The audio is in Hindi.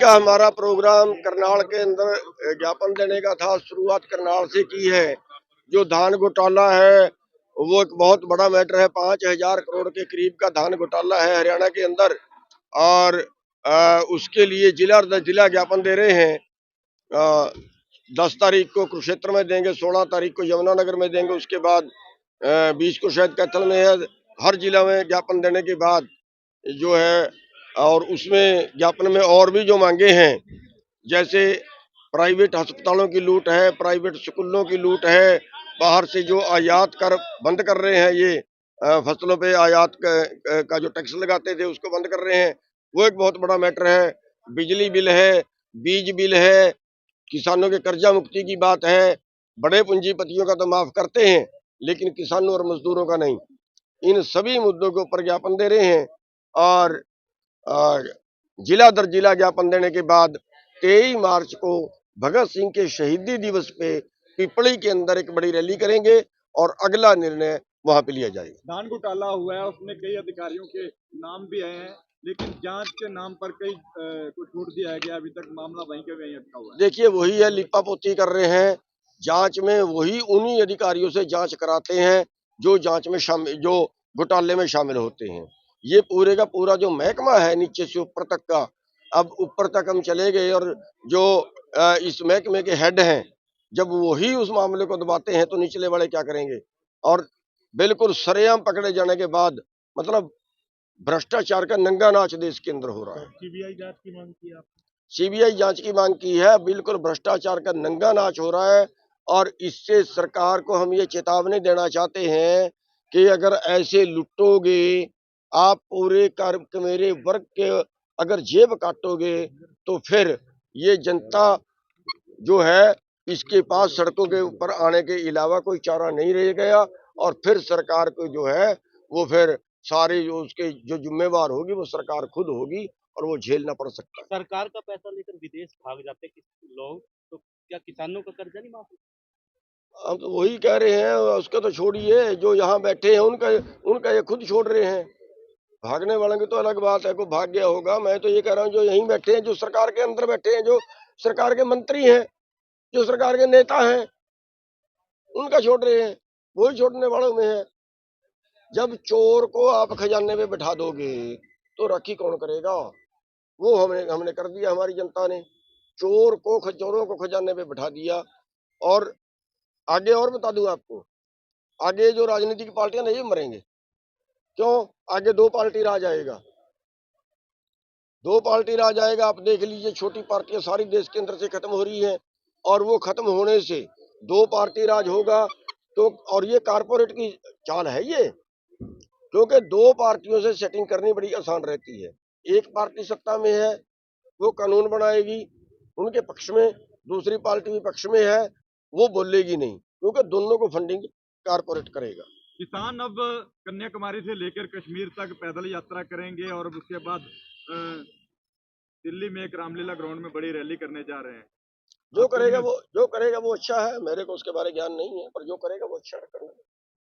का हमारा प्रोग्राम करनाल के अंदर ज्ञापन देने का था। शुरुआत करनाल से की है। जो धान घोटाला है वो एक बहुत बड़ा मैटर है। 5,000 करोड़ के करीब का धान घोटाला है हरियाणा के अंदर, और उसके लिए जिला दर जिला ज्ञापन दे रहे हैं। 10 तारीख को कुरुक्षेत्र में देंगे, 16 तारीख को यमुनानगर में देंगे, उसके बाद 20 को शायद कैथल में है। हर जिला में ज्ञापन देने के बाद जो है, और उसमें ज्ञापन में और भी जो मांगे हैं, जैसे प्राइवेट अस्पतालों की लूट है, प्राइवेट स्कूलों की लूट है, बाहर से जो आयात कर बंद कर रहे हैं, ये फसलों पे आयात का जो टैक्स लगाते थे उसको बंद कर रहे हैं, वो एक बहुत बड़ा मैटर है। बिजली बिल है, बीज बिल है, किसानों के कर्जा मुक्ति की बात है। बड़े पूंजीपतियों का तो माफ करते हैं, लेकिन किसानों और मजदूरों का नहीं। इन सभी मुद्दों के ऊपर ज्ञापन दे रहे हैं, और जिला दर जिला ज्ञापन देने के बाद 23 मार्च को भगत सिंह के शहीदी दिवस पे पिपली के अंदर एक बड़ी रैली करेंगे और अगला निर्णय वहां पे लिया जाएगा। धान घोटाला हुआ है, उसमें कई अधिकारियों के नाम भी आए हैं, लेकिन जांच के नाम पर कई को छूट दिया गया। अभी तक मामला वहीं के वहीं अटका हुआ है। देखिए, वही है, लिपापोती कर रहे हैं। जांच में वही उन्हीं अधिकारियों से जांच कराते हैं जो जांच में शामिल, जो घोटाले में शामिल होते हैं। ये पूरे का पूरा जो महकमा है नीचे से ऊपर तक का, अब ऊपर तक हम चले गए, और जो इस महकमे के हेड हैं, जब वही उस मामले को दबाते हैं तो निचले वाले क्या करेंगे। और बिल्कुल सरेआम पकड़े जाने के बाद, मतलब भ्रष्टाचार का नंगा नाच देश के अंदर हो रहा है। सीबीआई जांच की मांग की आप? सीबीआई जांच की मांग की है। बिल्कुल भ्रष्टाचार का नंगा नाच हो रहा है, और इससे सरकार को हम ये चेतावनी देना चाहते हैं कि अगर ऐसे लुटोगे, आप पूरे मेरे वर्ग के अगर जेब काटोगे, तो फिर ये जनता जो है, इसके पास सड़कों के ऊपर आने के अलावा कोई चारा नहीं रह गया, और फिर सरकार को जो है वो फिर सारी जो उसके जो जिम्मेवार होगी वो सरकार खुद होगी, और वो झेलना पड़ सकता है। सरकार का पैसा लेकर विदेश भाग जाते लोग, तो क्या किसानों का कर्जा नहीं माफ होता? हम तो वही कह रहे हैं, उसका तो छोड़िए, जो यहाँ बैठे हैं उनका उनका ये खुद छोड़ रहे हैं। भागने वालों की तो अलग बात है, कोई भाग गया होगा। मैं तो ये कह रहा हूँ, जो यहीं बैठे हैं, जो सरकार के अंदर बैठे हैं, जो सरकार के मंत्री हैं, जो सरकार के नेता हैं, उनका छोड़ रहे हैं। वही छोड़ने वालों में है। जब चोर को आप खजाने पे बैठा दोगे तो राखी कौन करेगा। वो हमने हमने कर दिया, हमारी जनता ने। चोरों को खजाने पे बैठा दिया। और आगे और बता दूं आपको, आगे जो राजनीतिक पार्टियां नहीं मरेंगे। क्यों? आगे 2 पार्टी राज आएगा। 2 पार्टी राज आएगा। आप देख लीजिए, छोटी पार्टियां सारी देश के अंदर से खत्म हो रही हैं, और वो खत्म होने से 2 पार्टी राज होगा। तो और ये कारपोरेट की चाल है ये, क्योंकि 2 पार्टियों से सेटिंग करनी बड़ी आसान रहती है। एक पार्टी सत्ता में है, वो कानून बनाएगी उनके पक्ष में, दूसरी पार्टी विपक्ष में है, वो बोलेगी नहीं, क्योंकि दोनों को फंडिंग कारपोरेट करेगा। किसान अब कन्याकुमारी से लेकर कश्मीर तक पैदल यात्रा करेंगे और उसके बाद दिल्ली में एक रामलीला ग्राउंड में बड़ी रैली करने जा रहे हैं। जो करेगा वो अच्छा है। मेरे को उसके बारे में ज्ञान नहीं है, पर जो करेगा वो अच्छा करना।